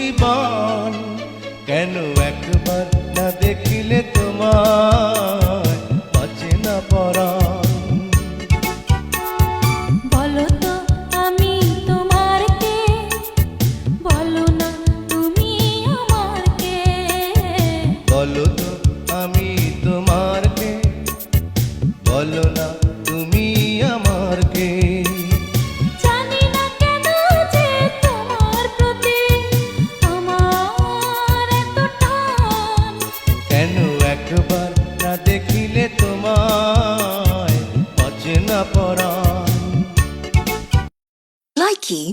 জীবন, কেন একবার না দেখিলে তোমায় বাঁচে না পরাণ। বলো তো আমি তোমার কে, বলো না তুমি আমার কে। বলো তো আমি তোমার কে, বলো না তুমি আমার কে। জানি না কেন যে তোমার প্রতি আমার এত টান। কেন একবার না দেখিলে তোমায় বাঁচে না পরাণ। Likey